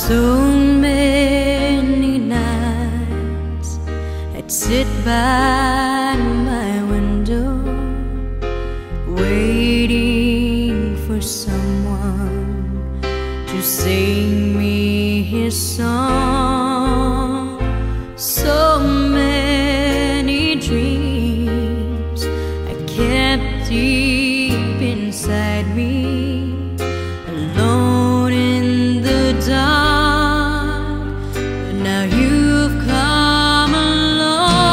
So many nights I'd sit by my window, waiting for someone to sing me his song. So many dreams I kept deep inside me, alone in the dark. But now you've come along,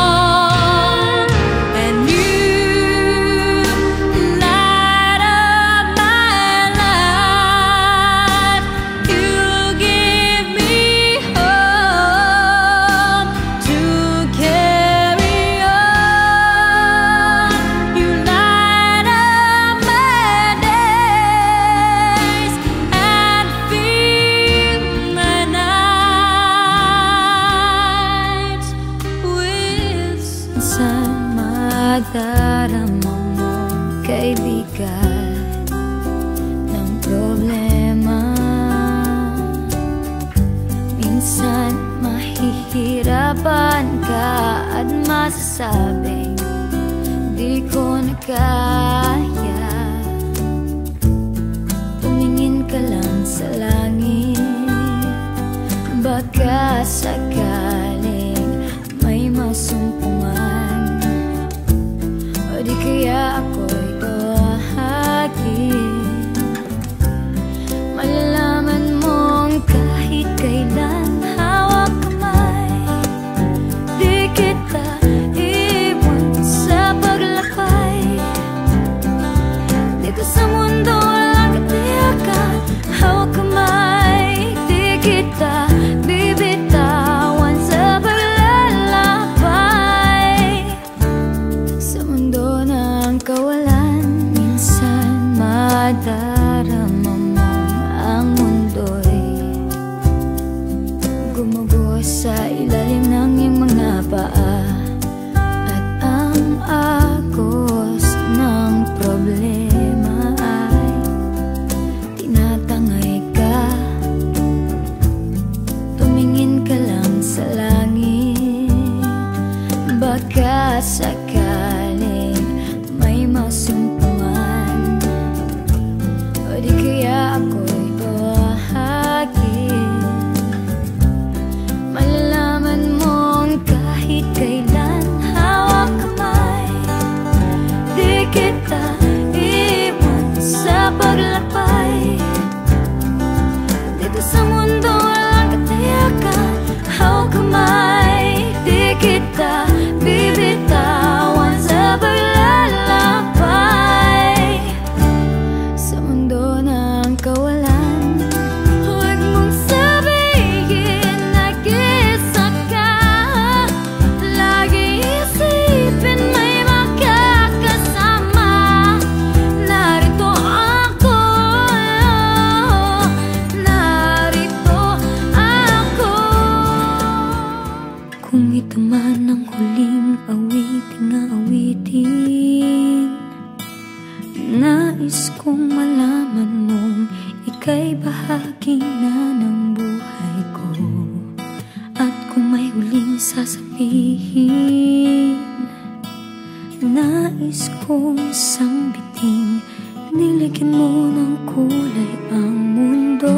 and you light up my life. You give me hope to carry on. You light up my days and fill my nights with Minsan madarama mo kaibigan ng problema. Minsan mahihirapan ka at masasabing di ko na kaya. Tumingin ka lang sa langit, baka sakaling may masumpungan, o di kaya ako'y bahagi. Malalaman mong kahit kailan hawak kamay, di kita iwan sa paglakbay. Dito sa mundo walang katiyakan, hawak kamay, di kita bibitawan sa paglalakbay. Sa mundo ng kawalan, minsan madarama mo ang mundo'y gumuguho sa ilalim ng iyong mga paa, at ang agos ng problema ay tinatangay ka. Tumingin ka lang sa langit, baka sakaling may masumpungan, o di kaya ako'y bahagi. Malalaman mong kahit kailan hawak kamay, di kita iwan sa paglakbay. Dito sa mundo walang katiyakan, hawak kamay, di kita bibitawan sa paglalakbay. Sa mundo ng kawalan, huwag mong sabihin nag-isa ka. Lagi isipin may makakasama. Narito ako, narito ako. Kung ito man ang huling awitin na awitin, nais kong malaman mong ika'y bahagi na ng buhay ko. At kung may huling sasabihin, nais kong sambiting, niligyan mo ng kulay ang mundo.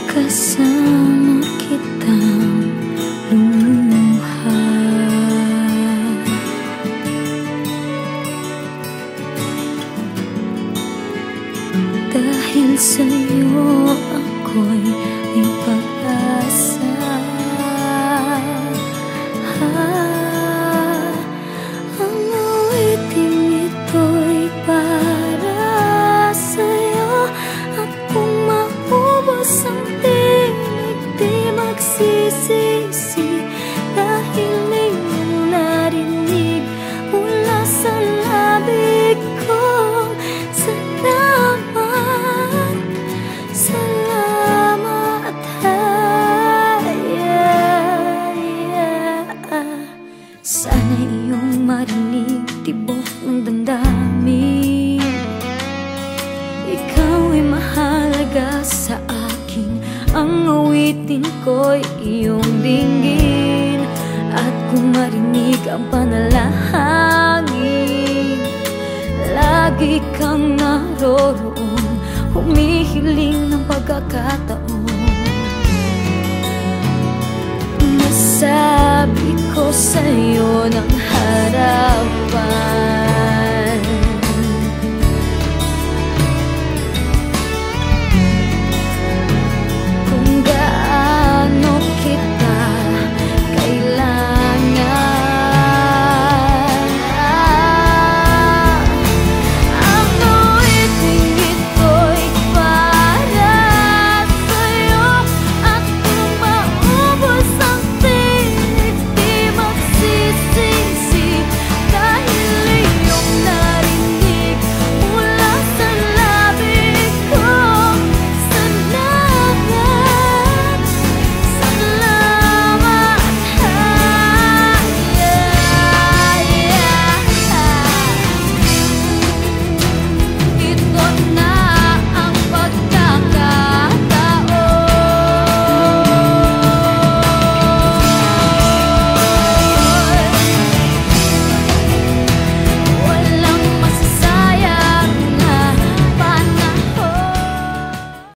Kasama kitang lumuha, dahil sa'yo ako'y may pag-asa. Ang awiting ito'y para sa'yo, at kung maubos ang tinig ang awitin ko'y iyong dinggin. At kung marinig ang panalangin, lagi kang naroroon, humihiling ng pagkakataon. Masabi ko sa'yo ng harapan,